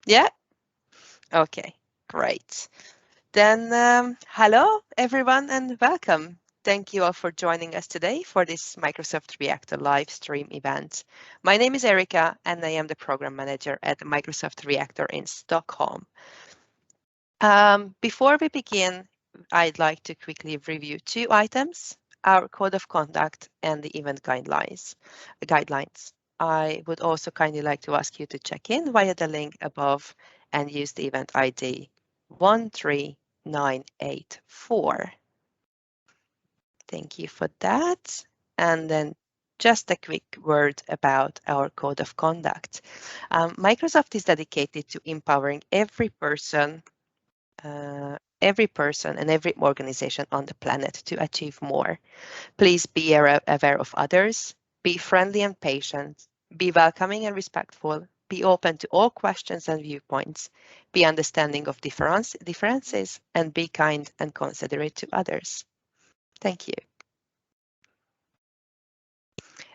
Yeah? Okay, great. Then, hello everyone and welcome. Thank you all for joining us today for this Microsoft Reactor live stream event. My name is Erika and I am the program manager at Microsoft Reactor in Stockholm. Before we begin, I'd like to quickly review two items, our code of conduct and the event guidelines. I would also kindly like to ask you to check in via the link above and use the event ID 13984. Thank you for that. And then just a quick word about our code of conduct. Microsoft is dedicated to empowering every person and every organization on the planet to achieve more. Please be aware of others, be friendly and patient, be welcoming and respectful, be open to all questions and viewpoints, be understanding of differences, and be kind and considerate to others. Thank you.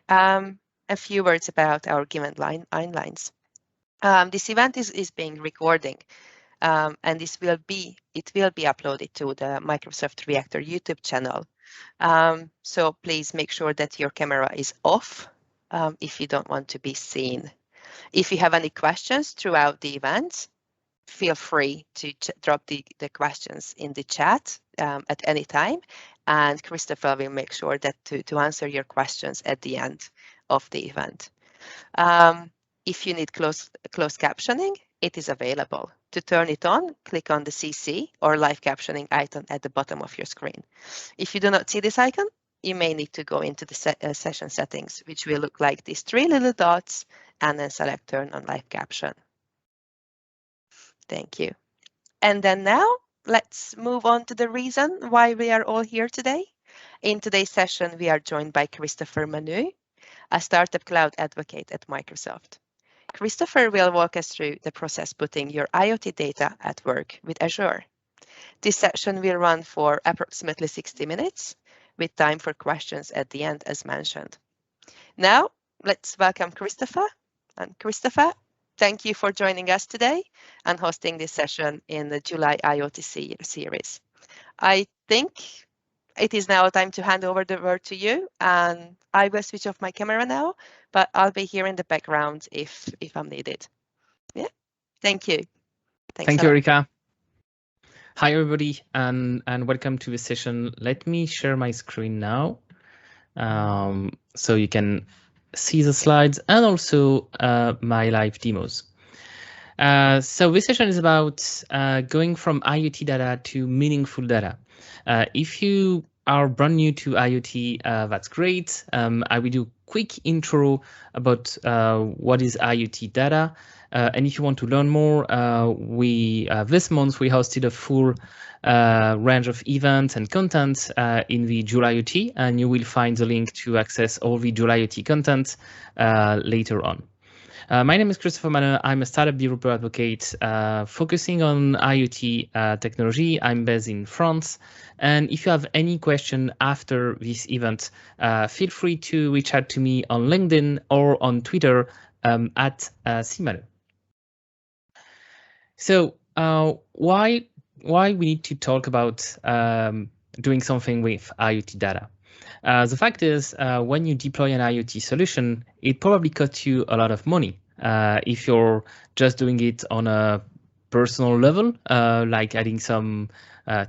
A few words about our given lines. This event is being recorded. And it will be uploaded to the Microsoft Reactor YouTube channel. So please make sure that your camera is off if you don't want to be seen. If you have any questions throughout the event, feel free to drop the questions in the chat at any time, and Christopher will make sure that to answer your questions at the end of the event. If you need closed captioning, it is available. To turn it on, click on the CC or live captioning icon at the bottom of your screen. If you do not see this icon, you may need to go into the session settings, which will look like these three little dots, and then select turn on live caption. Thank you. And then now, let's move on to the reason why we are all here today. In today's session, we are joined by Christopher Maneu, a startup cloud advocate at Microsoft. Christopher will walk us through the process putting your IoT data at work with Azure. This session will run for approximately 60 minutes, with time for questions at the end as mentioned. Now, let's welcome Christopher. And Christopher, thank you for joining us today and hosting this session in the July IoT series. I think it is now time to hand over the word to you, and I will switch off my camera now, but I'll be here in the background if I'm needed. Yeah, thank you. Thanks Thank a you, lot. Erika. Hi, everybody, and welcome to the session. Let me share my screen now, so you can see the slides and also my live demos. So this session is about going from IoT data to meaningful data. If you are brand new to IoT, that's great. I will do a quick intro about what is IoT data. And if you want to learn more, this month we hosted a full range of events and content in the July IoT, and you will find the link to access all the July IoT content later on. My name is Christopher Maneu. I'm a startup developer advocate focusing on IoT technology. I'm based in France. And if you have any question after this event, feel free to reach out to me on LinkedIn or on Twitter at cmaneu. So why we need to talk about doing something with IoT data? The fact is, when you deploy an IoT solution, it probably costs you a lot of money. If you're just doing it on a personal level, like adding some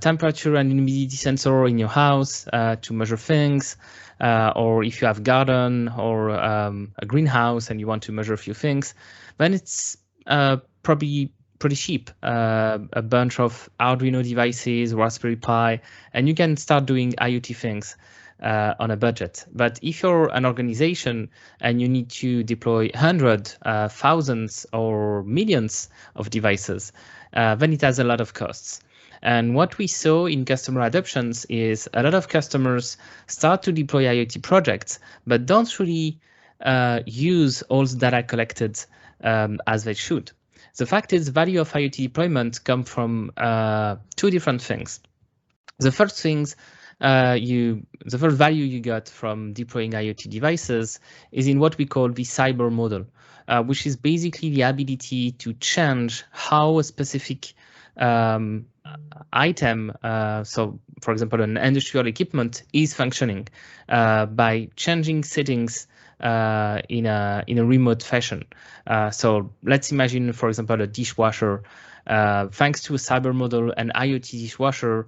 temperature and humidity sensor in your house to measure things, or if you have garden or a greenhouse and you want to measure a few things, then it's probably pretty cheap. A bunch of Arduino devices, Raspberry Pi, and you can start doing IoT things on a budget. But if you're an organization and you need to deploy hundreds, thousands, or millions of devices, then it has a lot of costs. And what we saw in customer adoptions is a lot of customers start to deploy IoT projects, but don't really use all the data collected as they should. The fact is, the value of IoT deployment comes from two different things. The first things the first value you got from deploying IoT devices is in what we call the cyber model. which is basically the ability to change how a specific item, so for example, an industrial equipment is functioning by changing settings in a remote fashion. So let's imagine, for example, a dishwasher. Thanks to a cyber model, an IoT dishwasher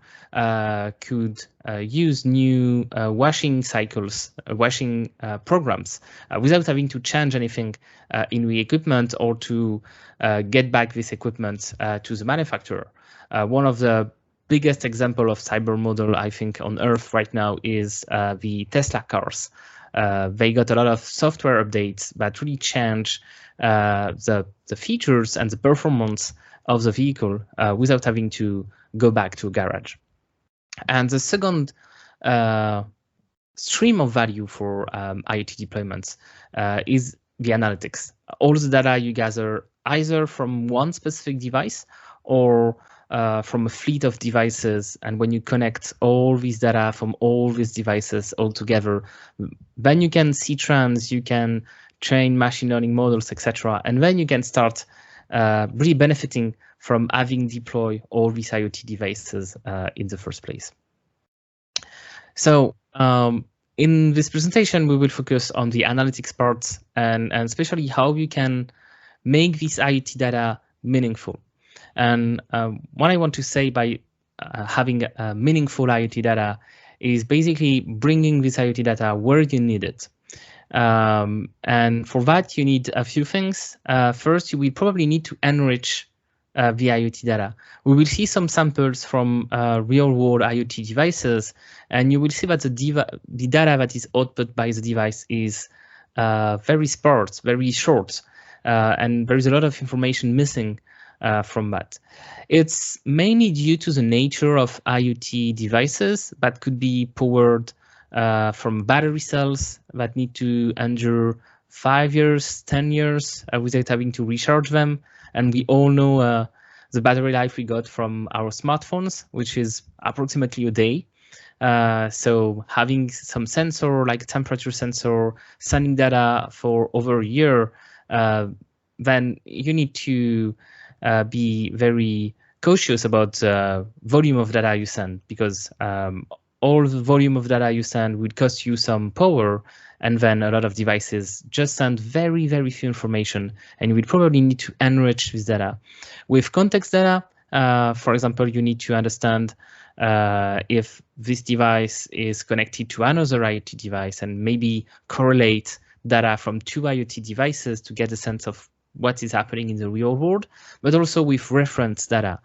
could use new washing cycles, washing programs without having to change anything in the equipment or to get back this equipment to the manufacturer. One of the biggest example of cyber model, I think, on Earth right now is the Tesla cars. They got a lot of software updates that really change the features and the performance of the vehicle without having to go back to a garage. And the second stream of value for IoT deployments is the analytics. All the data you gather either from one specific device or from a fleet of devices, and when you connect all these data from all these devices all together, then you can see trends, you can train machine learning models, etc. And then you can start really benefiting from having deployed all these IoT devices in the first place. So in this presentation, we will focus on the analytics part and especially how you can make this IoT data meaningful. And what I want to say by having meaningful IoT data is basically bringing this IoT data where you need it. And for that, you need a few things. First, you will probably need to enrich the IoT data. We will see some samples from real-world IoT devices, and you will see that the data that is output by the device is very sparse, very short, and there is a lot of information missing from that. It's mainly due to the nature of IoT devices that could be powered from battery cells that need to endure 5 years, 10 years without having to recharge them. And we all know the battery life we got from our smartphones, which is approximately a day. So having some sensor like temperature sensor sending data for over a year, then you need to be very cautious about the volume of data you send, because all the volume of data you send would cost you some power, and then a lot of devices just send very, very few information, and you will probably need to enrich this data. With context data, for example, you need to understand if this device is connected to another IoT device and maybe correlate data from two IoT devices to get a sense of what is happening in the real world, but also with reference data.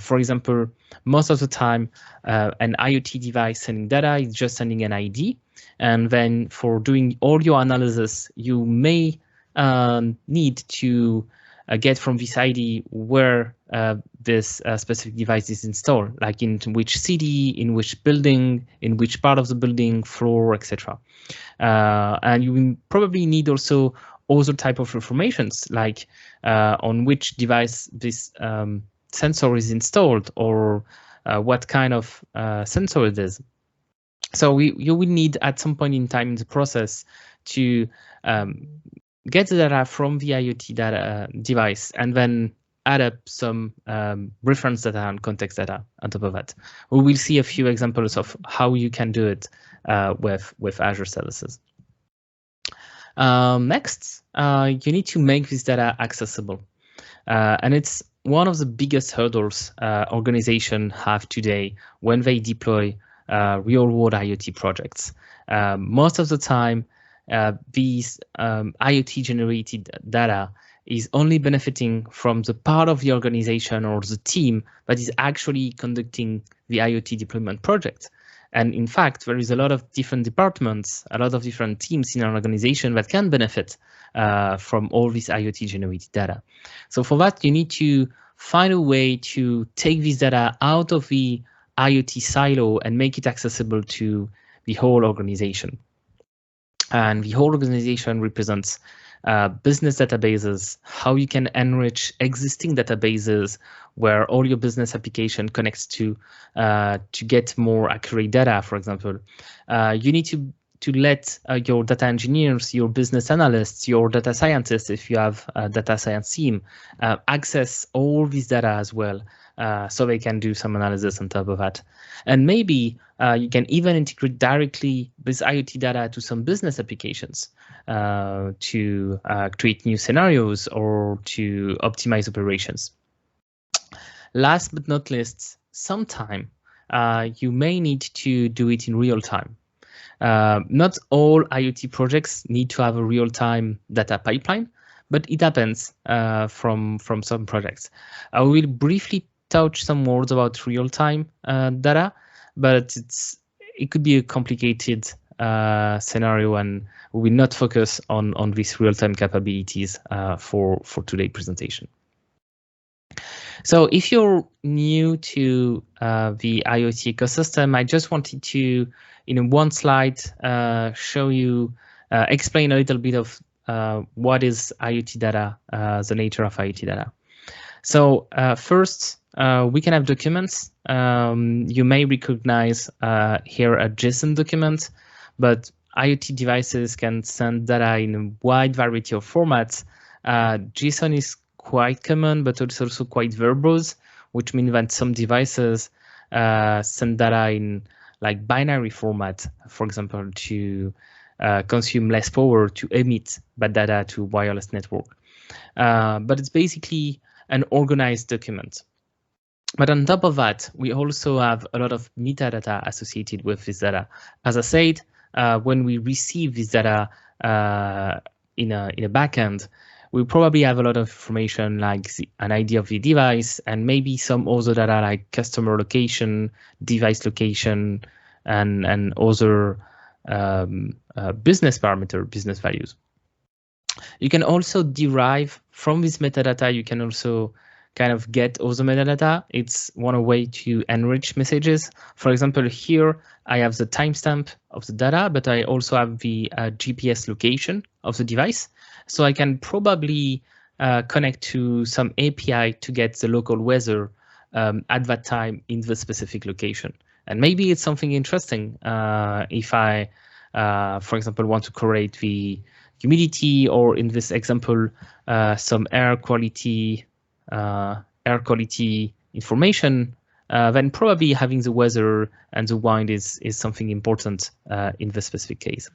For example, most of the time, an IoT device sending data is just sending an ID. And then for doing all your analysis, you may need to get from this ID where this specific device is installed, like in which city, in which building, in which part of the building, floor, etc. And you will probably need also other type of informations, like on which device this sensor is installed, or what kind of sensor it is. So you will need at some point in time in the process to get the data from the IoT data device and then add up some reference data and context data on top of that. We will see a few examples of how you can do it with Azure services. Next, you need to make this data accessible. And it's one of the biggest hurdles organizations have today when they deploy real-world IoT projects. Most of the time, these IoT-generated data is only benefiting from the part of the organization or the team that is actually conducting the IoT deployment project. And in fact, there is a lot of different departments, a lot of different teams in an organization that can benefit from all this IoT-generated data. So for that, you need to find a way to take this data out of the IoT silo and make it accessible to the whole organization. And the whole organization represents business databases, how you can enrich existing databases where all your business application connects to get more accurate data, for example. You need to to let your data engineers, your business analysts, your data scientists, if you have a data science team, access all this data as well, so they can do some analysis on top of that. And maybe you can even integrate directly this IoT data to some business applications to create new scenarios or to optimize operations. Last but not least, sometime you may need to do it in real time. Not all IoT projects need to have a real-time data pipeline, but it happens from some projects. I will briefly touch some words about real-time data, but it could be a complicated scenario, and we will not focus on these real-time capabilities for today's presentation. So if you're new to the IoT ecosystem, I just wanted to, in one slide, show you, explain a little bit of what is IoT data, the nature of IoT data. So first, we can have documents. You may recognize here a JSON document, but IoT devices can send data in a wide variety of formats. JSON is quite common, but it's also quite verbose, which means that some devices send data in like binary format, for example, to consume less power to emit that data to wireless network. But it's basically an organized document. But on top of that, we also have a lot of metadata associated with this data. As I said, when we receive this data in a backend, we probably have a lot of information like an ID of the device and maybe some other data like customer location, device location, and other business parameter, business values. You can also derive from this metadata. You can also kind of get other metadata. It's one way to enrich messages. For example, here I have the timestamp of the data, but I also have the GPS location of the device. So I can probably connect to some API to get the local weather at that time in the specific location. And maybe it's something interesting if I, for example, want to correlate the humidity, or in this example, some air quality information, then probably having the weather and the wind is something important in the specific case.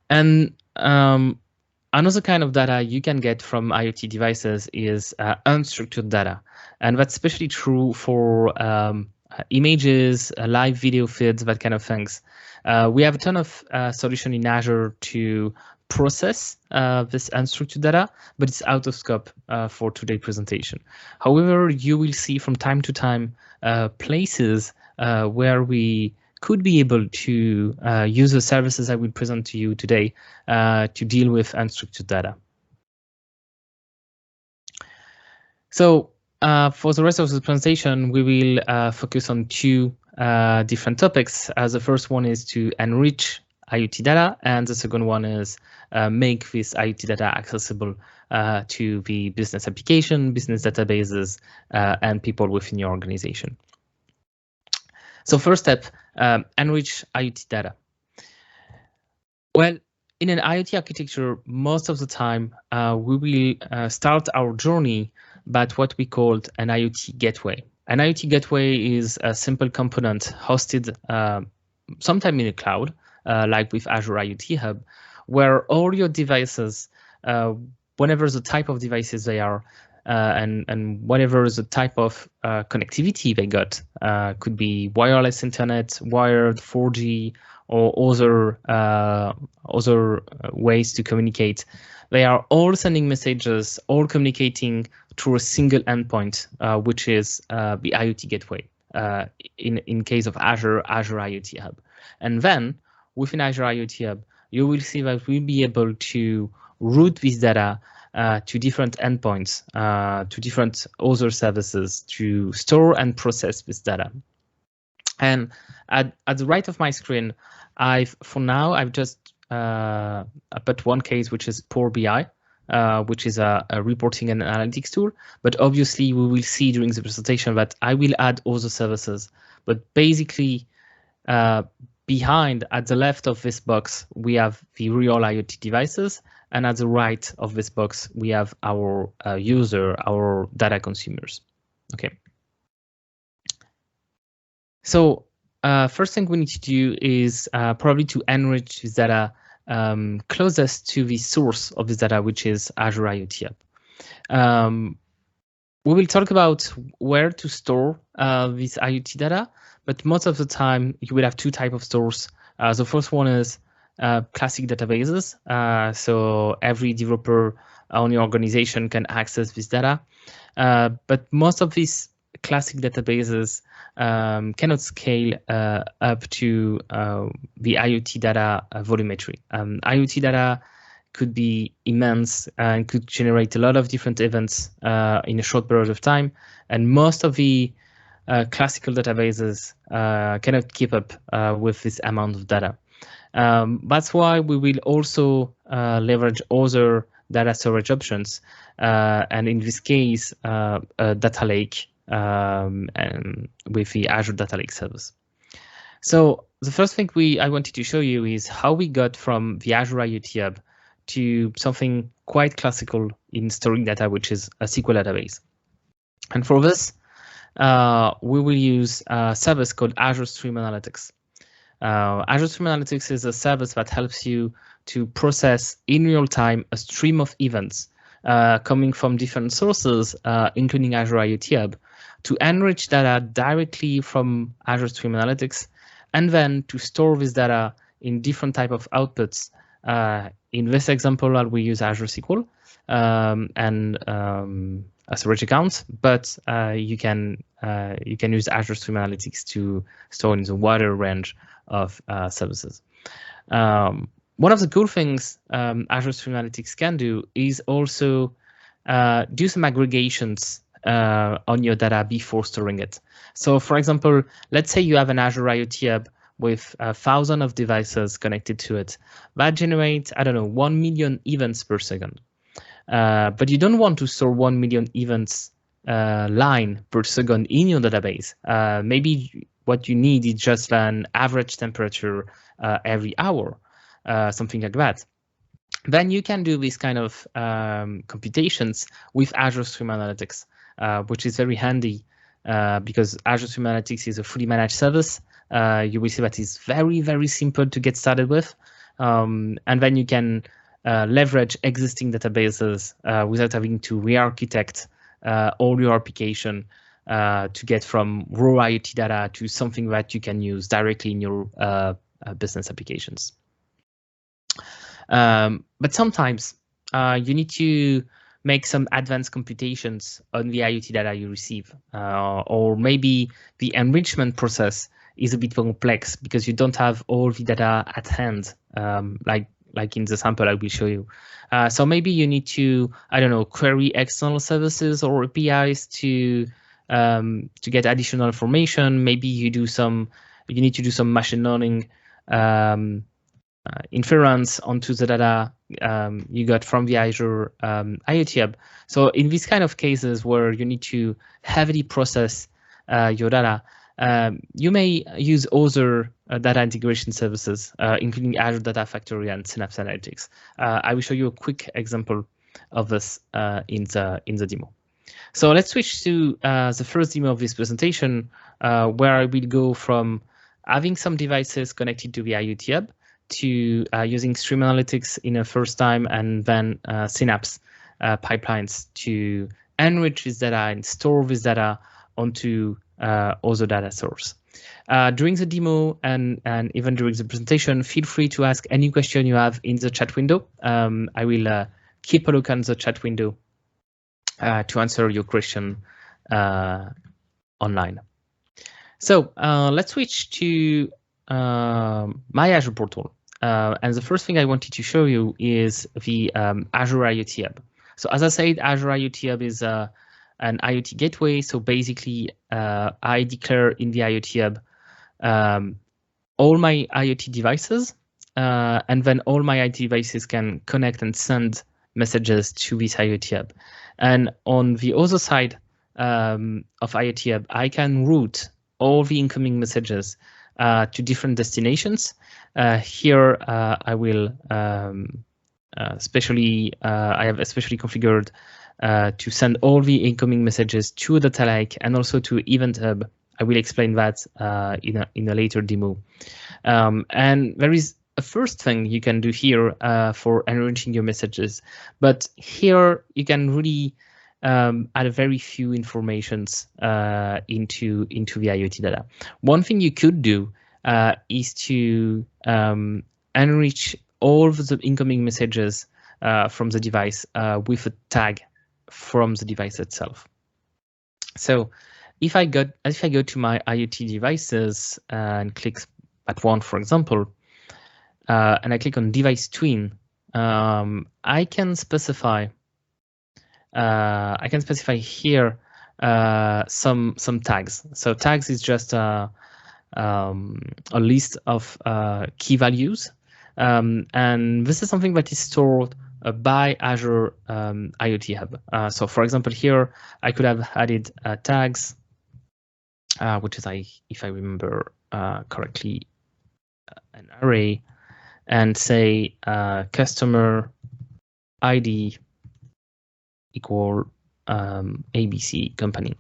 And another kind of data you can get from IoT devices is unstructured data. And that's especially true for images, live video feeds, that kind of things. We have a ton of solution in Azure to process this unstructured data, but it's out of scope for today's presentation. However, you will see from time to time places where we could be able to use the services I will present to you today to deal with unstructured data. So for the rest of the presentation, we will focus on two different topics. The first one is to enrich IoT data, and the second one is make this IoT data accessible to the business application, business databases, and people within your organization. So first step, enrich IoT data. Well, in an IoT architecture, most of the time, we will start our journey by what we called an IoT Gateway. An IoT Gateway is a simple component hosted sometime in the cloud, like with Azure IoT Hub, where all your devices, whenever the type of devices they are, and whatever the type of connectivity they got, could be wireless internet, wired 4G, or other ways to communicate. They are all sending messages, all communicating through a single endpoint, which is the IoT Gateway. In case of Azure IoT Hub. And then within Azure IoT Hub, you will see that we'll be able to route this data to different endpoints, to different other services to store and process this data. And at the right of my screen, for now I've just put one case, which is Power BI, which is a reporting and analytics tool. But obviously, we will see during the presentation that I will add other services. But basically, behind, at the left of this box, we have the real IoT devices, and at the right of this box, we have our user, our data consumers. Okay. So first thing we need to do is probably to enrich this data closest to the source of this data, which is Azure IoT Hub. We will talk about where to store this IoT data, but most of the time you will have two types of stores. The first one is classic databases. So every developer on your organization can access this data. But most of these classic databases cannot scale up to the IoT data volumetry. IoT data could be immense and could generate a lot of different events in a short period of time. And most of the classical databases cannot keep up with this amount of data. That's why we will also leverage other data storage options. And in this case, a data lake and with the Azure Data Lake service. So the first thing I wanted to show you is how we got from the Azure IoT Hub to something quite classical in storing data, which is a SQL database. And for this, we will use a service called Azure Stream Analytics. Azure Stream Analytics is a service that helps you to process in real time a stream of events coming from different sources, including Azure IoT Hub, to enrich data directly from Azure Stream Analytics, and then to store this data in different type of outputs. In this example, I will use Azure SQL and a storage account, but you can use Azure Stream Analytics to store in the wider range of services. One of the cool things Azure Stream Analytics can do is also do some aggregations on your data before storing it. So for example, let's say you have an Azure IoT Hub with 1,000 of devices connected to it. That generates, I don't know, 1 million events per second. But you don't want to store 1 million events line per second in your database. Maybe what you need is just an average temperature every hour, something like that. Then you can do this kind of computations with Azure Stream Analytics, which is very handy because Azure Stream Analytics is a fully managed service. You will see that it's very, very simple to get started with. And then you can leverage existing databases without having to re-architect all your application to get from raw IoT data to something that you can use directly in your business applications. But sometimes you need to make some advanced computations on the IoT data you receive, or maybe the enrichment process is a bit complex because you don't have all the data at hand, like in the sample I will show you. So maybe you need to, I don't know, query external services or APIs to get additional information. Maybe you need to do some machine learning inference onto the data you got from the Azure IoT Hub. So in these kind of cases where you need to heavily process your data, you may use other data integration services, including Azure Data Factory and Synapse Analytics. I will show you a quick example of this in the demo. So let's switch to the first demo of this presentation, where I will go from having some devices connected to the IoT Hub to using Stream Analytics in a first time, and then Synapse pipelines to enrich this data and store this data onto other data source. During the demo and even during the presentation, feel free to ask any question you have in the chat window. I will keep a look on the chat window to answer your question online. So let's switch to my Azure portal. And the first thing I wanted to show you is the Azure IoT Hub. So as I said, Azure IoT Hub is an IoT gateway. So basically, I declare in the IoT Hub all my IoT devices, and then all my IoT devices can connect and send messages to this IoT Hub. And on the other side of IoT Hub, I can route all the incoming messages to different destinations. Here I will I have especially configured to send all the incoming messages to the data lake and also to Event Hub. I will explain that in a later demo. And there is a first thing you can do here for enriching your messages, but here you can really add a very few informations into the IoT data. One thing you could do is to enrich all of the incoming messages from the device with a tag from the device itself. So if I go to my IoT devices and click at one, for example, and I click on device twin, I can specify here some tags. So tags is just a list of key values, and this is something that is stored by Azure IoT Hub. So for example, here I could have added tags, which is, if I remember correctly, an array, and say customer ID equal ABC company,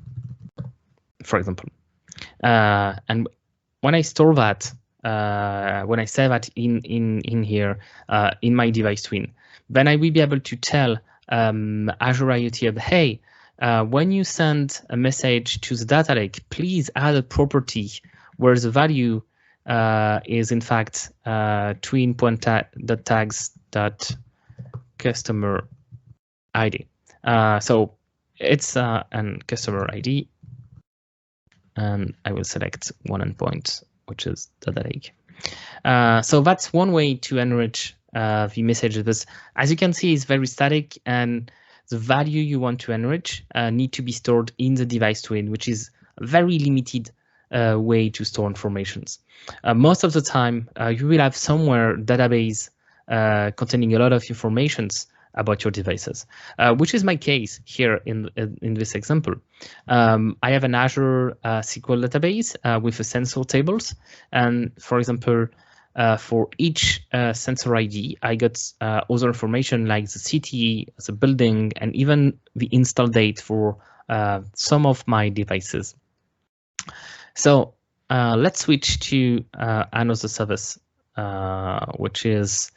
for example. And when I store that, when I save that in here in my device twin, then I will be able to tell Azure IoT Hub, hey, when you send a message to the data lake, please add a property where the value is in fact twin.tags.customer ID. So it's an customer ID, and I will select one endpoint, which is data lake. So that's one way to enrich the messages. But as you can see, it's very static, and the value you want to enrich need to be stored in the device twin, which is a very limited way to store informations. Most of the time, you will have somewhere database containing a lot of informations about your devices, which is my case here in this example. I have an Azure SQL database with a sensor tables, and for example, for each sensor ID, I got other information like the city, the building, and even the install date for some of my devices. So let's switch to another service, which is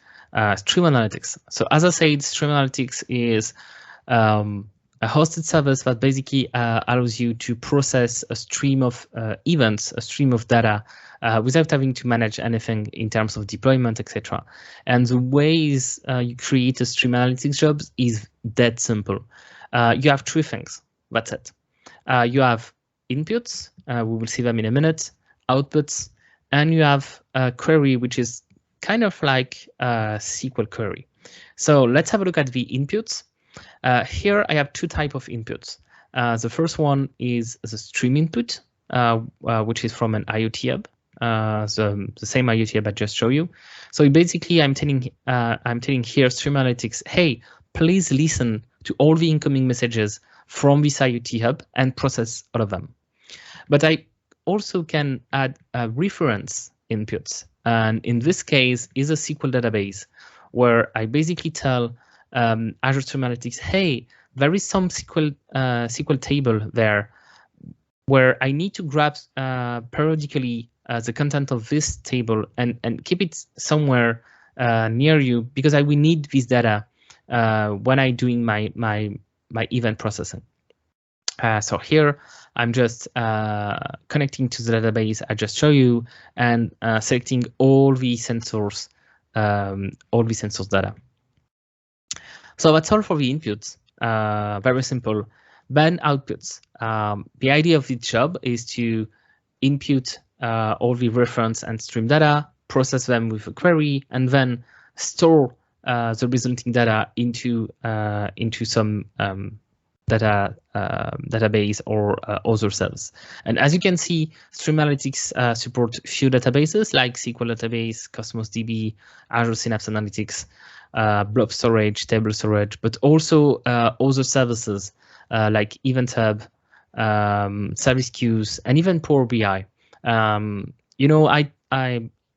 Stream Analytics. So as I said, Stream Analytics is a hosted service that basically allows you to process a stream of events, a stream of data, without having to manage anything in terms of deployment, etc. And the ways you create a Stream Analytics job is that simple. You have three things. That's it. You have inputs, we will see them in a minute, outputs, and you have a query, which is kind of like a SQL query. So let's have a look at the inputs. Here I have two types of inputs. The first one is the stream input, which is from an IoT Hub, the same IoT Hub I just showed you. So basically, I'm telling here Stream Analytics, hey, please listen to all the incoming messages from this IoT Hub and process all of them. But I also can add reference inputs, and in this case is a SQL database where I basically tell Azure Stream Analytics, hey, there is some SQL table there where I need to grab periodically the content of this table and keep it somewhere near you, because I will need this data when I'm doing my event processing. So here I'm just connecting to the database I just showed you and selecting all the sensors data. So that's all for the inputs. Very simple. Then outputs. The idea of the job is to input all the reference and stream data, process them with a query, and then store the resulting data into some database or other cells. And as you can see, Stream Analytics support few databases like SQL database, Cosmos DB, Azure Synapse Analytics, blob storage, table storage, but also other services like Event Hub, service queues, and even Power BI. you know, I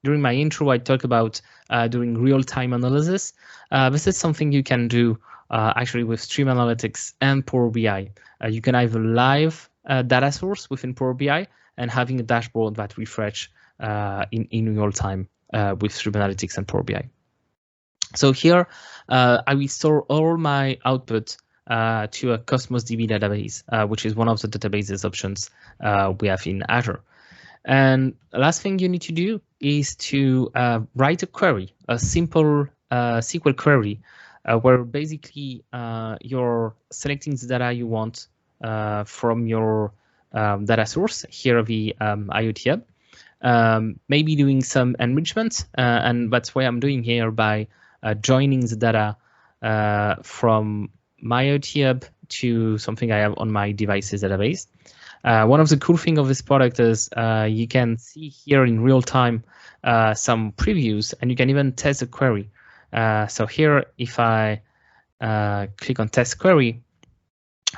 during my intro, I talked about doing real-time analysis. This is something you can do actually with Stream Analytics and Power BI. You can have a live data source within Power BI and having a dashboard that refresh in real time with Stream Analytics and Power BI. So here, I will store all my output to a Cosmos DB database, which is one of the databases options we have in Azure. And the last thing you need to do is to write a query, a simple SQL query, where basically you're selecting the data you want from your data source, here the IoT Hub, maybe doing some enrichment, and that's what I'm doing here by joining the data from my IoT Hub to something I have on my devices database. One of the cool things of this product is you can see here in real time some previews, and you can even test the query. So here, if I click on test query,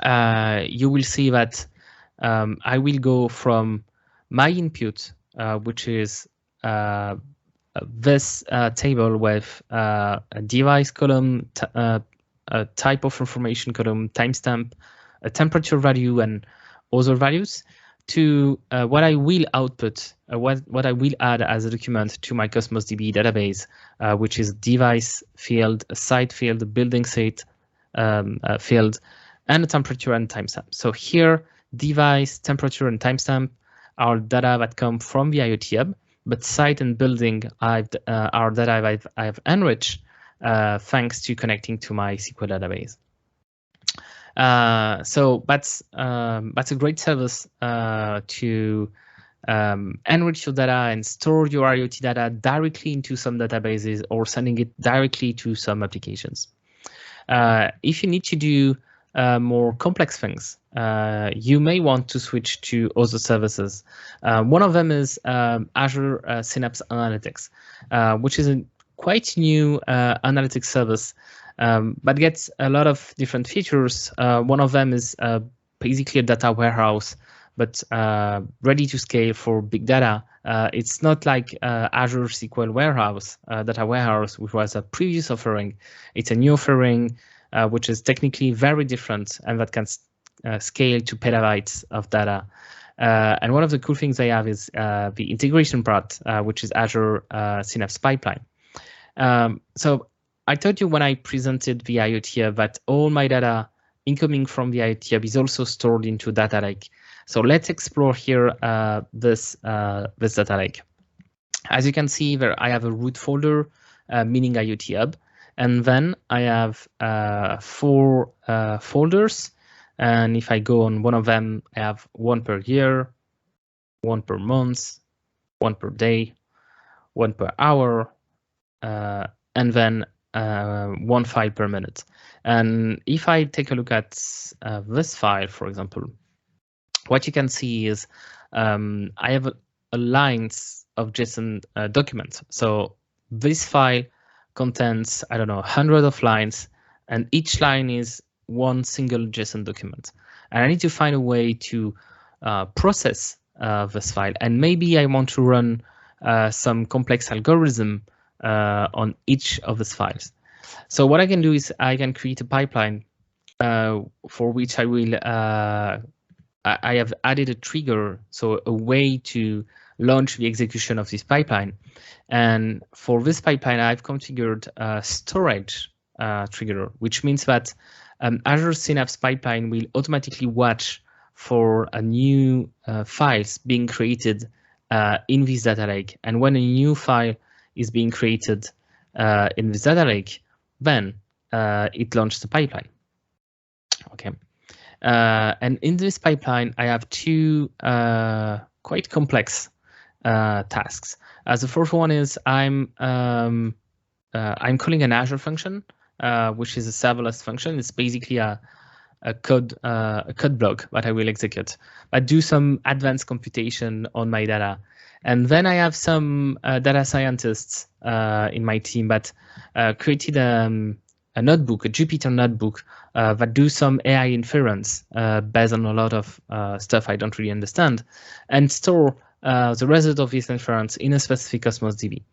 you will see that I will go from my input, which is this table with a device column, a type of information column, timestamp, a temperature value, and other values, to what I will output, what I will add as a document to my Cosmos DB database, which is device field, a site field, a building site field, and a temperature and timestamp. So here, device, temperature, and timestamp are data that come from the IoT Hub, but site and building are data I've enriched thanks to connecting to my SQL database. So that's a great service to enrich your data and store your IoT data directly into some databases or sending it directly to some applications. If you need to do more complex things, you may want to switch to other services. One of them is Azure Synapse Analytics, which is a quite new analytics service, but gets a lot of different features. One of them is basically a data warehouse, but ready to scale for big data. It's not like Azure SQL Warehouse, data warehouse, which was a previous offering. It's a new offering, which is technically very different and that can scale to petabytes of data. And one of the cool things they have is the integration part, which is Azure Synapse Pipeline. So I told you when I presented the IoT Hub that all my data incoming from the IoT Hub is also stored into data lake. So let's explore here this data lake. As you can see, there I have a root folder, meaning IoT Hub, and then I have 4 folders. And if I go on one of them, I have 1 per year, 1 per month, 1 per day, 1 per hour, and then 1 file per minute. And if I take a look at this file, for example, what you can see is I have a lines of JSON documents. So this file contains, I don't know, hundreds of lines, and each line is one single JSON document. And I need to find a way to process this file. And maybe I want to run some complex algorithm on each of these files. So what I can do is I can create a pipeline for which I will I have added a trigger, so a way to launch the execution of this pipeline. And for this pipeline, I've configured a storage trigger, which means that Azure Synapse Pipeline will automatically watch for a new files being created in this data lake. And when a new file is being created in this data lake, then it launches the pipeline. Okay. And in this pipeline, I have 2 quite complex tasks. The first one is I'm calling an Azure function, which is a serverless function. It's basically a code block that I will execute. I do some advanced computation on my data. And then I have some data scientists in my team that created a notebook, a Jupyter notebook, that do some AI inference based on a lot of stuff I don't really understand, and store the result of this inference in a specific Cosmos DB.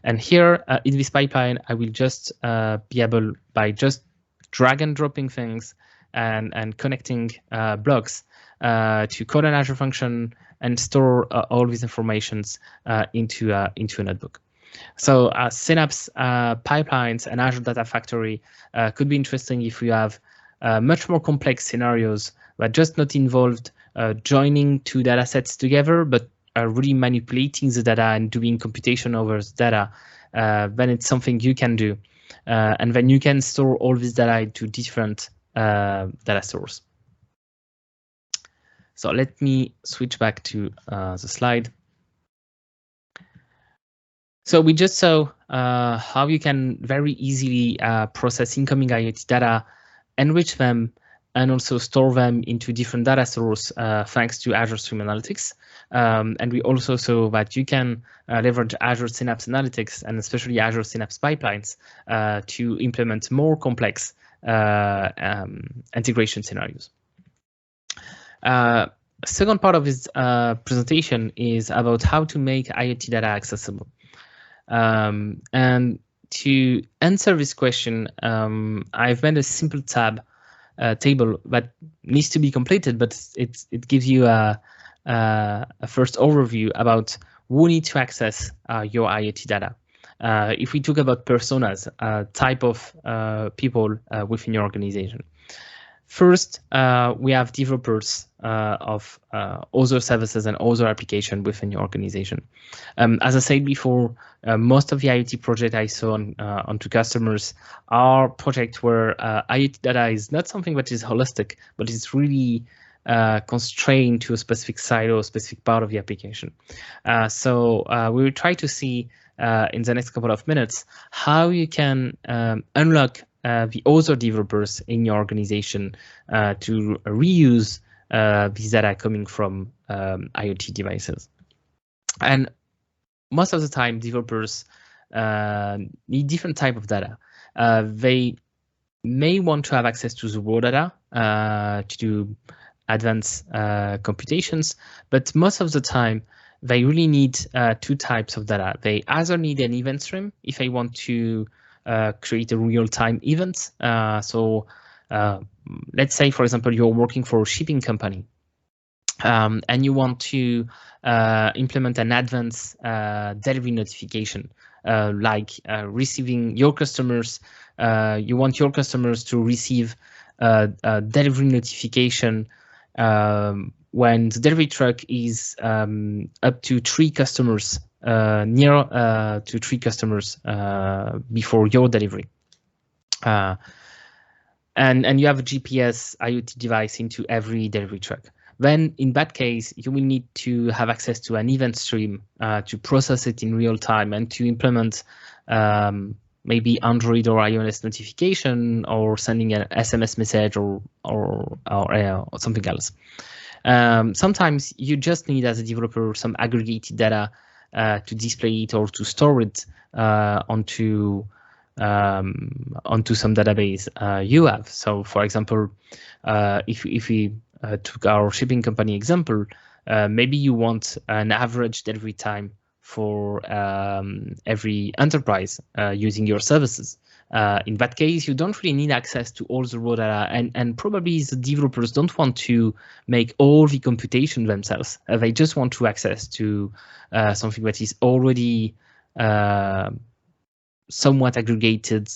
And here in this pipeline, I will just be able, by just drag and dropping things and connecting blocks to call an Azure function and store all these informations into a notebook. So Synapse pipelines and Azure Data Factory could be interesting if you have much more complex scenarios that just not involved joining two data sets together, but really manipulating the data and doing computation over the data. Then it's something you can do. And then you can store all this data into different data stores. So let me switch back to the slide. So we just saw how you can very easily process incoming IoT data, enrich them, and also store them into different data stores thanks to Azure Stream Analytics. And we also saw that you can leverage Azure Synapse Analytics and especially Azure Synapse pipelines to implement more complex integration scenarios. Second part of this presentation is about how to make IoT data accessible. And to answer this question, I've made a simple table that needs to be completed, but it gives you a first overview about who needs to access your IoT data. If we talk about personas, type of people within your organization. First, we have developers of other services and other applications within your organization. As I said before, most of the IoT projects I saw onto customers are projects where IoT data is not something that is holistic, but it's really constrained to a specific silo, a specific part of the application. So we will try to see in the next couple of minutes how you can unlock the other developers in your organization to reuse this data coming from IoT devices. And most of the time, developers need different type of data. They may want to have access to the raw data to do advanced computations, but most of the time, they really need two types of data. They either need an event stream if they want to create a real-time event. So let's say, for example, you're working for a shipping company and you want to implement an advanced delivery notification, like receiving your customers. You want your customers to receive a delivery notification when the delivery truck is up to 3 customers near to 3 customers before your delivery. And you have a GPS IoT device into every delivery truck. Then in that case, you will need to have access to an event stream to process it in real time and to implement maybe Android or iOS notification or sending an SMS message or something else. Sometimes you just need, as a developer, some aggregated data to display it or to store it onto some database you have. So, for example, if we took our shipping company example, maybe you want an average delivery time for every enterprise using your services. In that case, you don't really need access to all the raw data, and probably the developers don't want to make all the computation themselves. They just want to access to something that is already somewhat aggregated,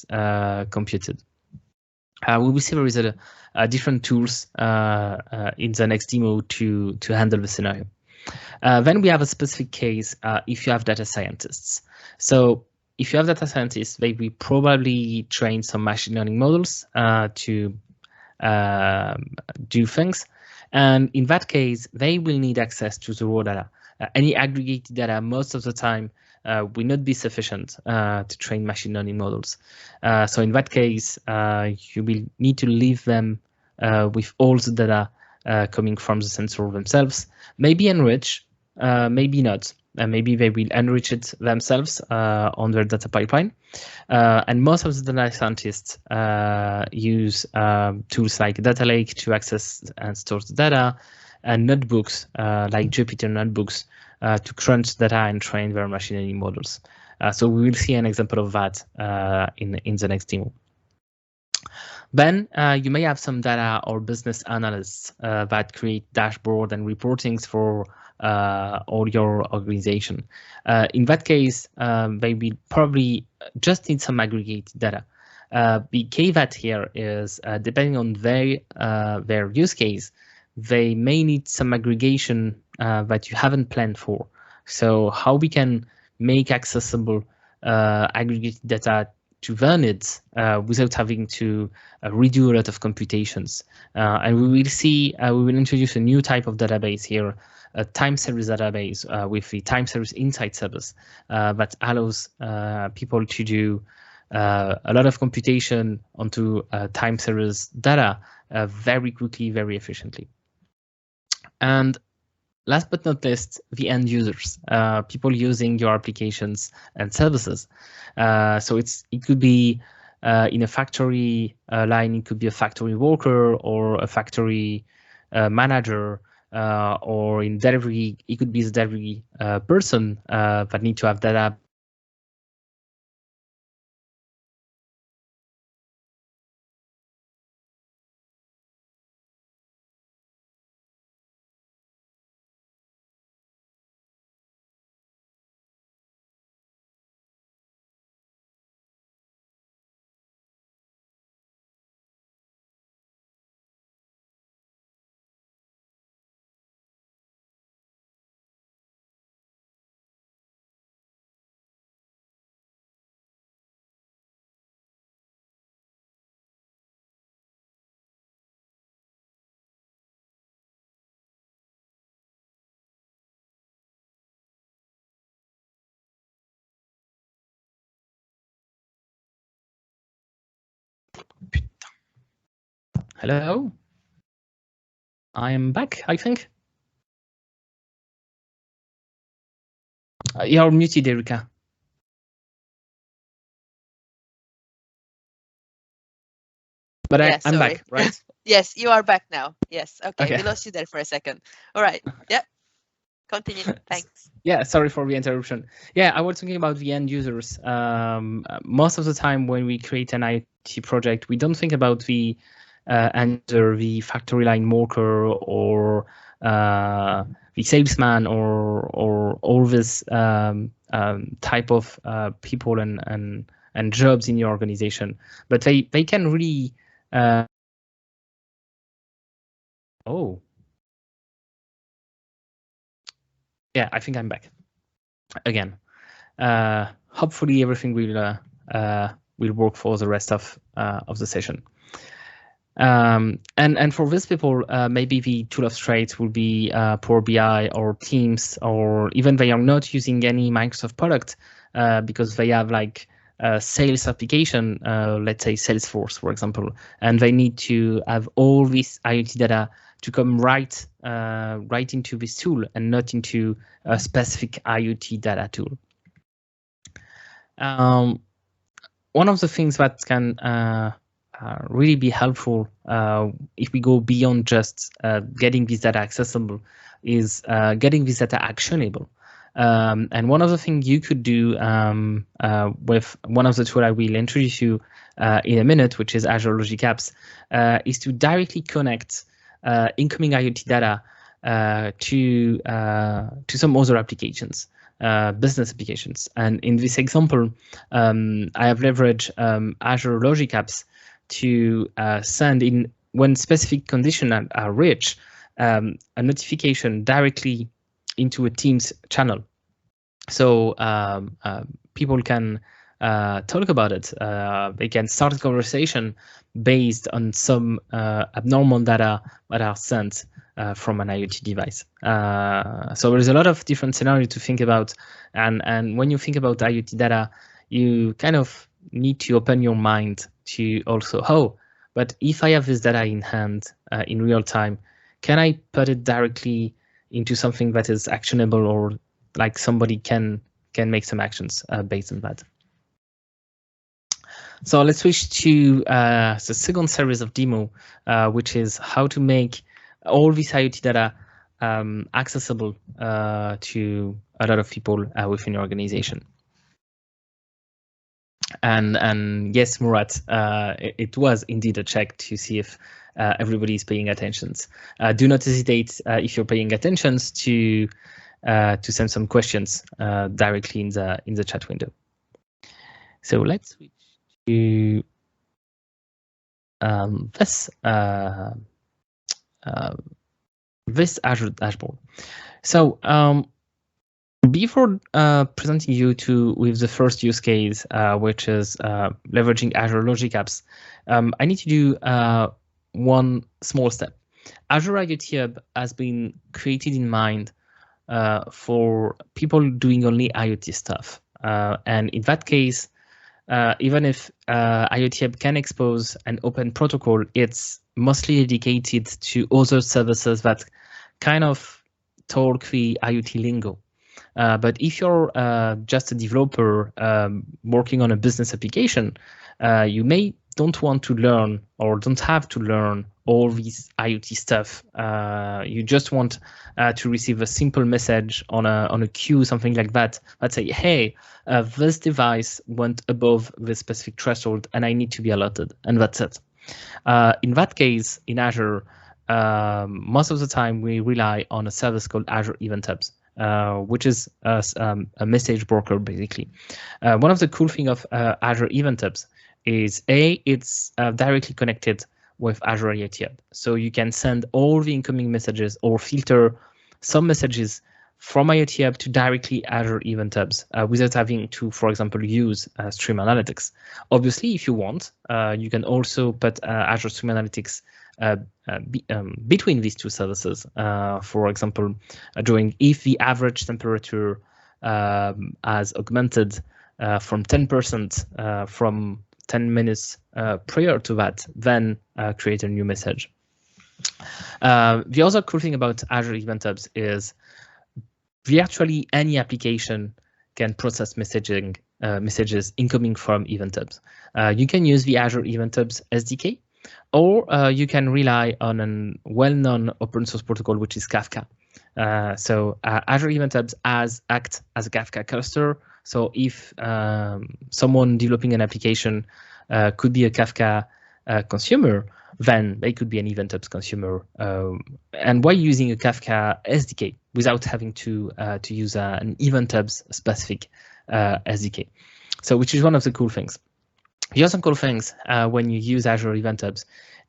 computed. We will see there is a different tools in the next demo to handle the scenario. Then we have a specific case if you have data scientists. So if you have data scientists, they will probably train some machine learning models to do things. And in that case, they will need access to the raw data. Any aggregated data most of the time will not be sufficient to train machine learning models. So in that case, you will need to leave them with all the data coming from the sensor themselves. Maybe enrich, maybe not. Maybe they will enrich it themselves on their data pipeline. And most of the data scientists use tools like Data Lake to access and store the data, and notebooks like Jupyter Notebooks to crunch data and train their machine learning models. So we will see an example of that in the next demo. Then you may have some data or business analysts that create dashboard and reportings for all your organization. In that case, they will probably just need some aggregated data. The caveat here is depending on their use case, they may need some aggregation that you haven't planned for. So how we can make accessible aggregated data to their needs without having to redo a lot of computations. And we will see, we will introduce a new type of database here, a time series database with the time series insight service that allows people to do a lot of computation onto time series data very quickly, very efficiently. And last but not least, the end users, people using your applications and services. So it could be in a factory line, it could be a factory worker or a factory manager, or in delivery, it could be the delivery person that need to have data. Hello, I am back, I think. You're muted, Erika. But Yeah, I'm sorry. back, right? Yes, you are back now. Yes. Okay. Okay. We lost you there for a second. All right. Yeah. Continue. Thanks. Yeah, sorry for the interruption. Yeah, I was talking about the end users. Most of the time when we create an IoT project, we don't think about the end user, the factory line worker, or the salesman, or all this type of people and jobs in your organization. But they can really oh. Yeah, I think I'm back again. Hopefully everything will work for the rest of the session. And for these people, maybe the tool of trades will be Power BI or Teams, or even they are not using any Microsoft product because they have like a sales application, let's say Salesforce, for example, and they need to have all this IoT data to come right into this tool and not into a specific IoT data tool. One of the things that can really be helpful if we go beyond just getting this data accessible is getting this data actionable. And one of the things you could do with one of the tools I will introduce you in a minute, which is Azure Logic Apps, is to directly connect incoming IoT data to some other applications, business applications. And in this example, I have leveraged Azure Logic Apps to send in when specific conditions are reached, a notification directly into a Teams channel. So people can talk about it. They can start a conversation based on some abnormal data that are sent from an IoT device. So there's a lot of different scenarios to think about. And when you think about IoT data, you kind of need to open your mind to also, but if I have this data in hand in real time, can I put it directly into something that is actionable, or like somebody can make some actions based on that? So let's switch to the second series of demo, which is how to make all this IoT data accessible to a lot of people within your organization. And yes, Murat, it was indeed a check to see if everybody is paying attention. Do not hesitate if you're paying attention to send some questions directly in the chat window. So let's switch to this Azure dashboard. So before presenting you with the first use case, which is leveraging Azure Logic Apps, I need to do one small step. Azure IoT Hub has been created in mind for people doing only IoT stuff. And in that case, even if IoT Hub can expose an open protocol, it's mostly dedicated to other services that kind of talk the IoT lingo. But if you're just a developer working on a business application, you don't want to learn or don't have to learn all these IoT stuff. You just want to receive a simple message on a queue, something like that, that say, hey, this device went above this specific threshold and I need to be alerted, and that's it. In that case, in Azure, most of the time we rely on a service called Azure Event Hubs, which is a message broker, basically. One of the cool things of Azure Event Hubs is it's directly connected with Azure IoT Hub. So you can send all the incoming messages or filter some messages from IoT Hub to directly Azure Event Hubs without having to, for example, use Stream Analytics. Obviously, if you want, you can also put Azure Stream Analytics between these two services. For example, if the average temperature has augmented from 10% from 10 minutes prior to that, then create a new message. The other cool thing about Azure Event Hubs is virtually any application can process messages incoming from Event Hubs. You can use the Azure Event Hubs SDK, or you can rely on a well-known open source protocol, which is Kafka. So Azure Event Hubs act as a Kafka cluster. So if someone developing an application could be a Kafka consumer, then they could be an Event Hubs consumer. And while using a Kafka SDK without having to use an Event Hubs specific SDK. So which is one of the cool things. The other cool things when you use Azure Event Hubs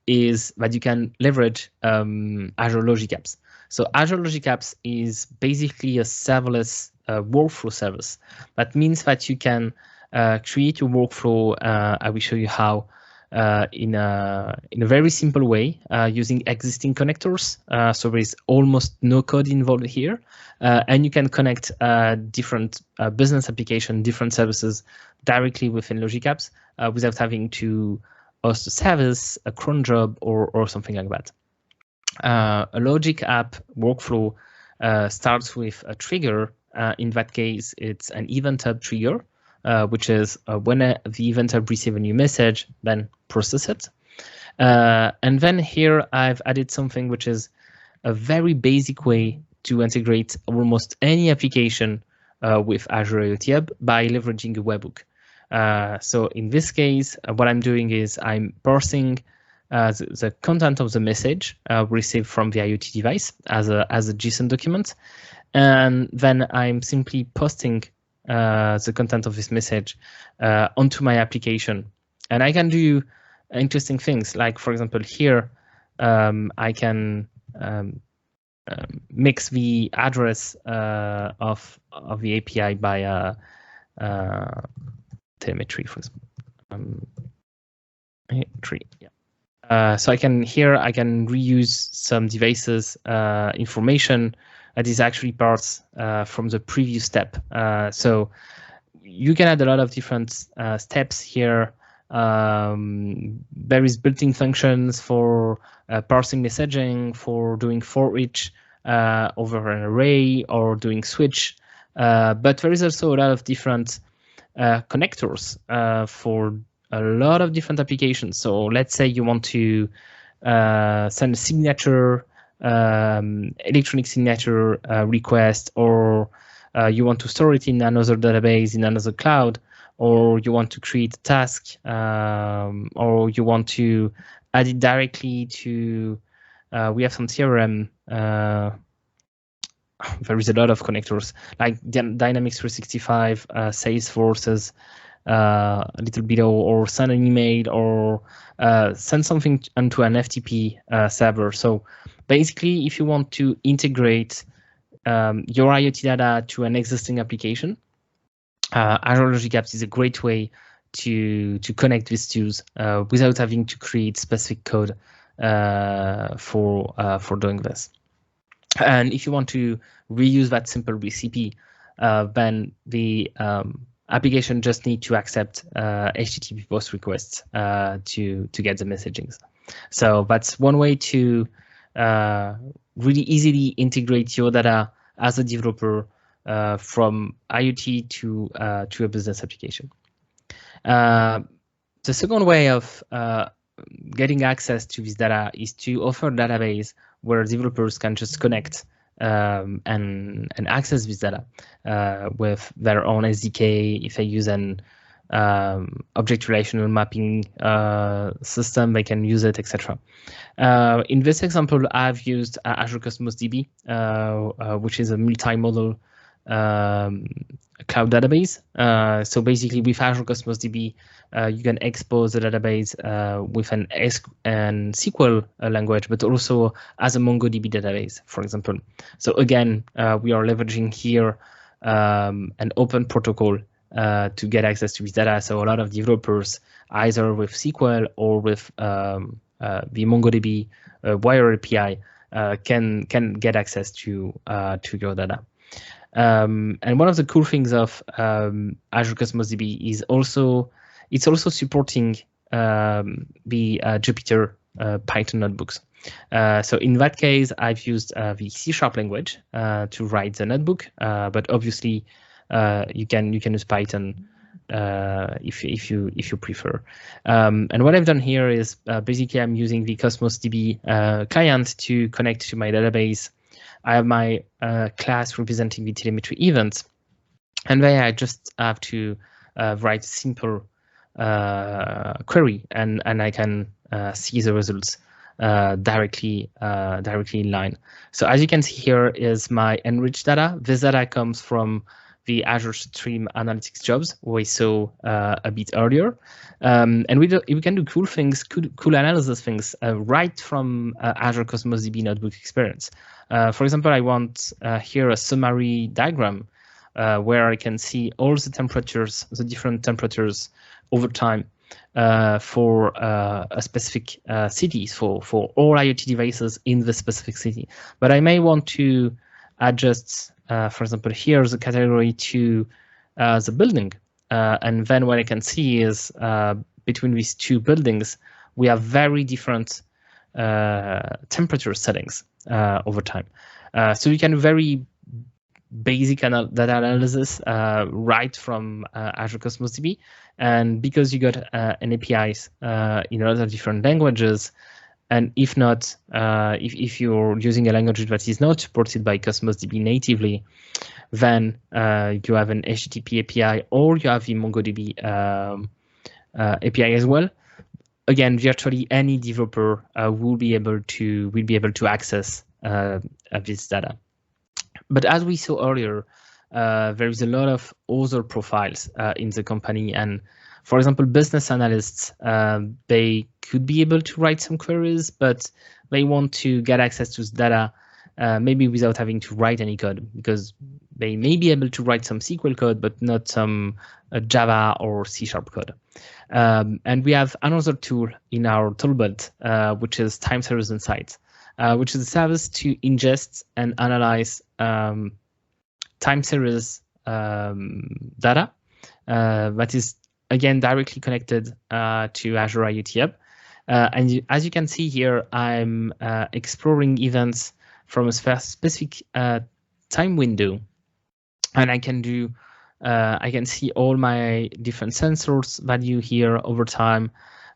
is that you can leverage Azure Logic Apps. So Azure Logic Apps is basically a serverless workflow service. That means that you can create your workflow. I will show you how in a very simple way using existing connectors. So there is almost no code involved here, and you can connect different business application, different services directly within Logic Apps without having to host a service, a cron job, or something like that. A Logic app workflow starts with a trigger. In that case, it's an Event Hub trigger, which is when the Event Hub receives a new message, then process it. And then here I've added something which is a very basic way to integrate almost any application with Azure IoT Hub by leveraging a webhook. So in this case, what I'm doing is I'm parsing the content of the message received from the IoT device as a JSON document, and then I'm simply posting the content of this message onto my application. And I can do interesting things, like, for example, here I can mix the address of the API by telemetry, for example. Tree, yeah. So I can reuse some devices information that is actually parts from the previous step. So you can add a lot of different steps here. There is built-in functions for parsing messaging, for doing for each over an array, or doing switch. But there is also a lot of different connectors for a lot of different applications. So let's say you want to send a signature electronic signature request, or you want to store it in another database in another cloud, or you want to create a task, or you want to add it directly to, we have some CRM. There is a lot of connectors like Dynamics 365, Salesforce, a little below, or send an email, or send something onto an FTP server. So basically, if you want to integrate your IoT data to an existing application, Azure Logic Apps is a great way to connect these two without having to create specific code for doing this. And if you want to reuse that simple recipe, then the application just need to accept HTTP post requests to get the messagings. So that's one way to really easily integrate your data as a developer from IoT to a business application. The second way of getting access to this data is to offer a database where developers can just connect and access this data with their own SDK. If they use an object relational mapping system, they can use it, etc. In this example, I've used Azure Cosmos DB, which is a multi-model cloud database. So basically, with Azure Cosmos DB, you can expose the database with an SQL language, but also as a MongoDB database, for example. So again, we are leveraging here an open protocol to get access to this data. So a lot of developers, either with SQL or with the MongoDB Wire API, can get access to your data. And one of the cool things of Azure Cosmos DB is it's also supporting the Jupyter Python notebooks. So in that case, I've used the C# language to write the notebook, but obviously you can use Python if you prefer. And what I've done here is basically I'm using the Cosmos DB client to connect to my database. I have my class representing the telemetry events, and then I just have to write a simple query, and I can see the results directly in line. So as you can see here is my Enrich data. This data comes from the Azure Stream Analytics jobs we saw a bit earlier, and we can do cool things, cool analysis things right from Azure Cosmos DB notebook experience. For example, I want here a summary diagram where I can see all the temperatures, the different temperatures over time for a specific cities, for all IoT devices in the specific city. But I may want to adjust, for example, here the category to the building. And then what I can see is between these two buildings, we have very different temperature settings over time. So you can do very basic data analysis right from Azure Cosmos DB. And because you got an APIs in a lot of different languages, and if not, if you're using a language that is not supported by Cosmos DB natively, then you have an HTTP API or you have the MongoDB API as well. Again, virtually any developer will be able to access this data. But as we saw earlier, there is a lot of other profiles in the company, and for example, business analysts, they could be able to write some queries, but they want to get access to this data maybe without having to write any code, because they may be able to write some SQL code, but not some Java or C# code. And we have another tool in our toolbelt, which is Time Series Insights, which is a service to ingest and analyze time series data that is, again, directly connected to Azure IoT Hub. And as you can see here, I'm exploring events from a specific time window, and I can do I can see all my different sensors value here over time.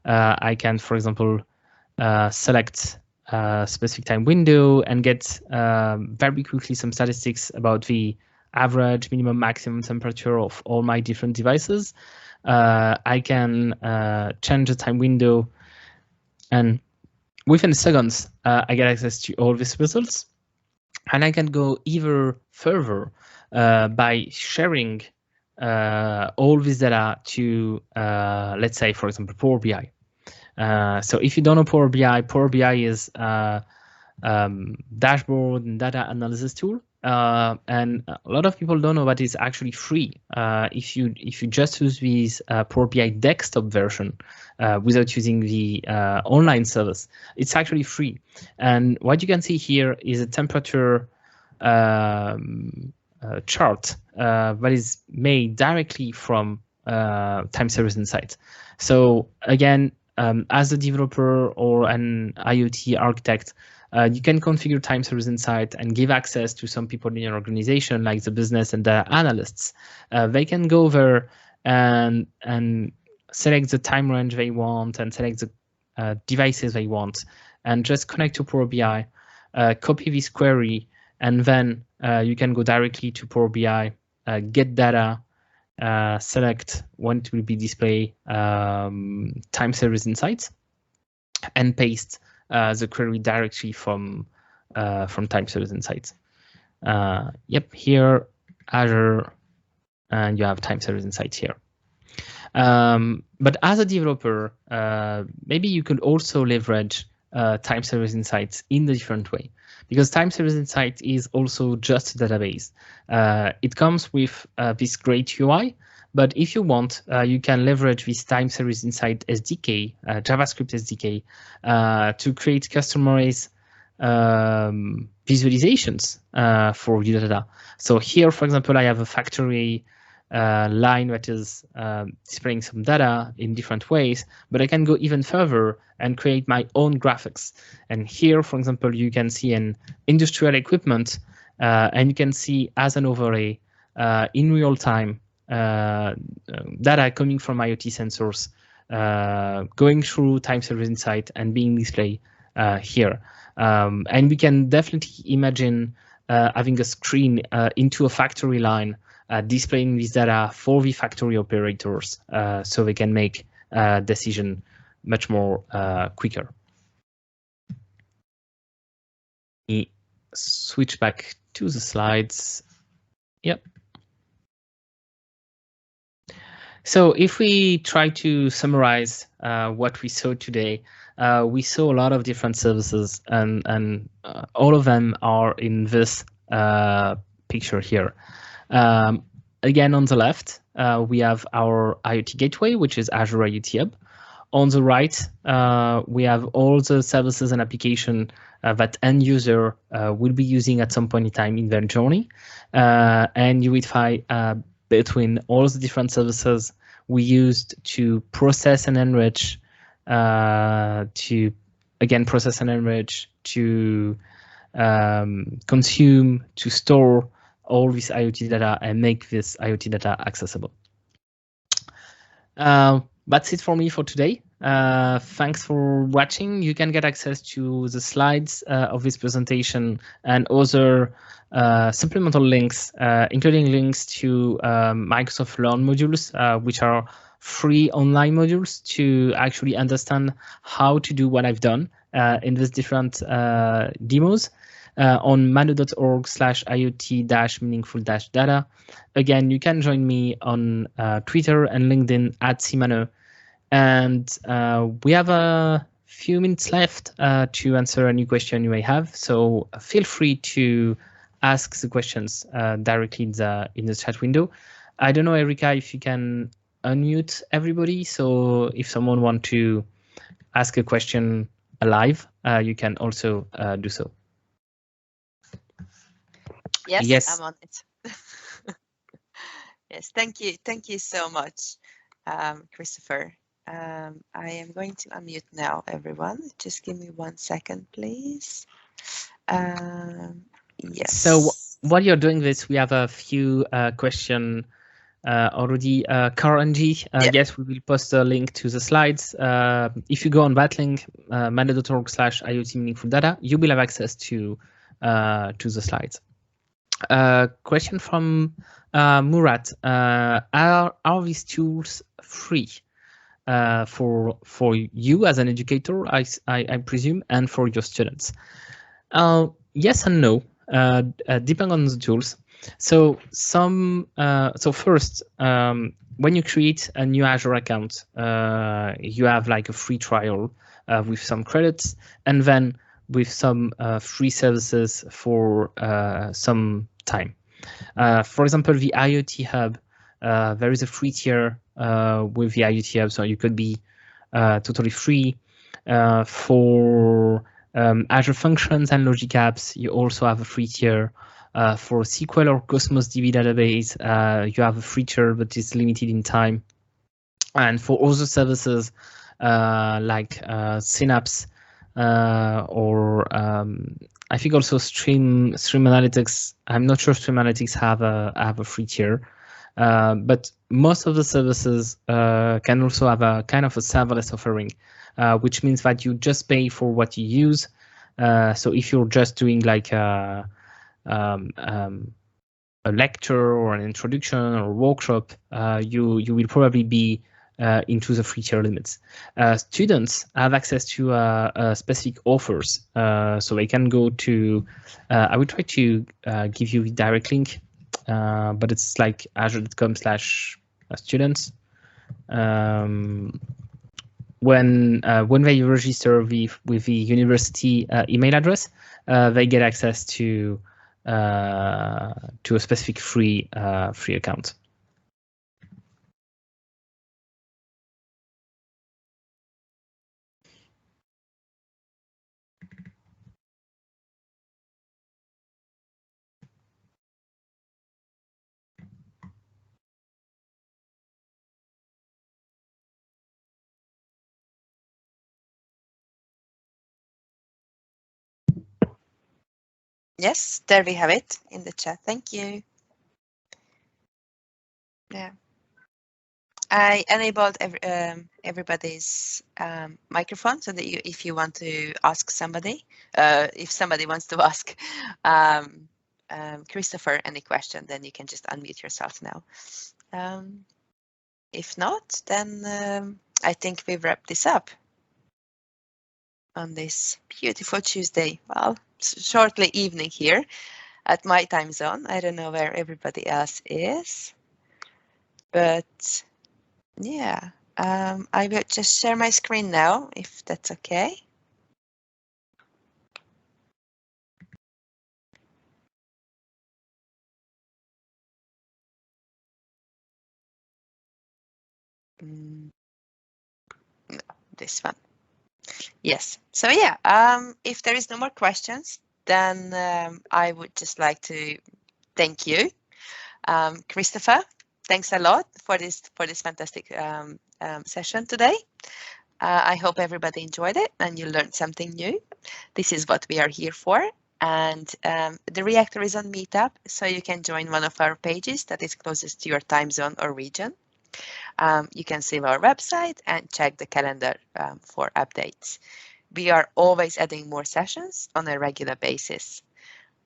I can, for example, select specific time window and get very quickly some statistics about the average, minimum, maximum temperature of all my different devices. I can change the time window, and within seconds, I get access to all these results. And I can go even further by sharing all this data to, let's say, for example, Power BI. So if you don't know Power BI is dashboard and data analysis tool. And a lot of people don't know that it's actually free. If you just use this Power BI desktop version without using the online service, it's actually free. And what you can see here is a temperature chart that is made directly from time series insight. So again, as a developer or an IoT architect, you can configure time series insight and give access to some people in your organization, like the business and the analysts. They can go there and select the time range they want and select the devices they want, and just connect to Power BI, copy this query, and then you can go directly to Power BI, get data, select when it will be display time series insights, and paste the query directly from time series insights. Yep, here Azure, and you have time series insights here. But as a developer, maybe you could also leverage time series insights in a different way, because time series insight is also just a database. It comes with this great UI, but if you want, you can leverage this time series insight SDK, JavaScript SDK, to create customized visualizations for your data. So here, for example, I have a factory line that is displaying some data in different ways, but I can go even further and create my own graphics. And here, for example, you can see an industrial equipment, and you can see as an overlay in real time data coming from IoT sensors, going through time series insight and being displayed here. And we can definitely imagine having a screen into a factory line displaying this data for the factory operators, so they can make a decision much more quicker. Let me switch back to the slides. Yep. So if we try to summarize what we saw today, we saw a lot of different services, and all of them are in this picture here. Again, on the left, we have our IoT Gateway, which is Azure IoT Hub. On the right, we have all the services and application that end user will be using at some point in time in their journey. And you will find between all the different services we used to process and enrich, to again process and enrich, to consume, to store all this IoT data and make this IoT data accessible. That's it for me for today. Thanks for watching. You can get access to the slides of this presentation and other supplemental links, including links to Microsoft Learn modules, which are free online modules to actually understand how to do what I've done in these different demos. On maneu.org/IoT-meaningful-data. Again, you can join me on Twitter and LinkedIn @cmaneu. And we have a few minutes left to answer any question you may have. So feel free to ask the questions directly in the chat window. I don't know, Erika, if you can unmute everybody. So if someone wants to ask a question live, you can also do so. Yes, I'm on it. Yes, thank you so much, Christopher. I am going to unmute now, everyone. Just give me 1 second, please. Yes. So while you're doing this, we have a few questions already. Currently, yes, we will post a link to the slides. If you go on that link, maneu.org/IoT meaningful data, you will have access to the slides. Question from Murat: Are these tools free for you as an educator, I presume, and for your students? Yes and no, depending on the tools. So first, when you create a new Azure account, you have like a free trial with some credits, and then with some free services for some time. For example, the IoT Hub, there is a free tier with the IoT Hub, so you could be totally free. For Azure Functions and Logic Apps, you also have a free tier. For SQL or Cosmos DB database, you have a free tier, but it's limited in time. And for other services like Synapse or I think also Stream Analytics. I'm not sure Stream Analytics have a free tier, but most of the services can also have a kind of a serverless offering, which means that you just pay for what you use. So if you're just doing like a lecture or an introduction or a workshop, you will probably be into the free tier limits. Students have access to specific offers, so they can go to. I will try to give you the direct link, but it's like azure.com/students. When they register with the university email address, they get access to a specific free account. Yes, there we have it in the chat. Thank you. Yeah. I enabled everybody's microphone so that if you want to ask somebody, if somebody wants to ask Christopher any question, then you can just unmute yourself now. If not, then I think we've wrapped this up on this beautiful Tuesday. Well, shortly evening here at my time zone. I don't know where everybody else is, but yeah, I will just share my screen now, if that's okay. No, this one. Yes. So yeah, if there is no more questions, then I would just like to thank you, Christopher. Thanks a lot for this fantastic session today. I hope everybody enjoyed it and you learned something new. This is what we are here for. And the reactor is on Meetup, so you can join one of our pages that is closest to your time zone or region. You can save our website and check the calendar for updates. We are always adding more sessions on a regular basis.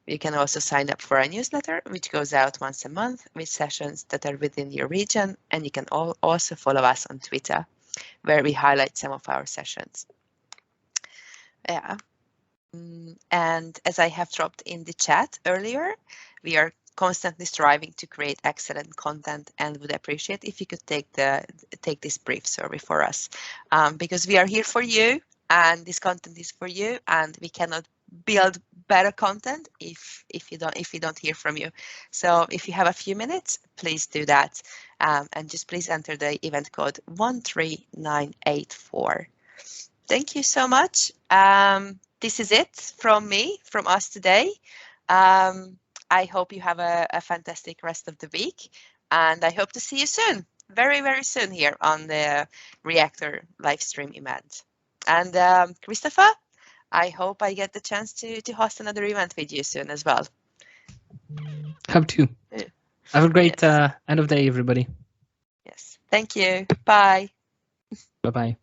You can also sign up for our newsletter, which goes out once a month with sessions that are within your region. And you can also follow us on Twitter, where we highlight some of our sessions. Yeah. And as I have dropped in the chat earlier, we are constantly striving to create excellent content and would appreciate if you could take this brief survey for us, because we are here for you and this content is for you, and we cannot build better content if you don't hear from you. So if you have a few minutes, please do that, and just please enter the event code 13984. Thank you so much. This is it from us today. I hope you have a fantastic rest of the week, and I hope to see you soon, very, very soon here on the Reactor live stream event. And Christopher, I hope I get the chance to host another event with you soon as well. Have to. Have a great Yes. end of day, everybody. Yes. Thank you. Bye. Bye-bye.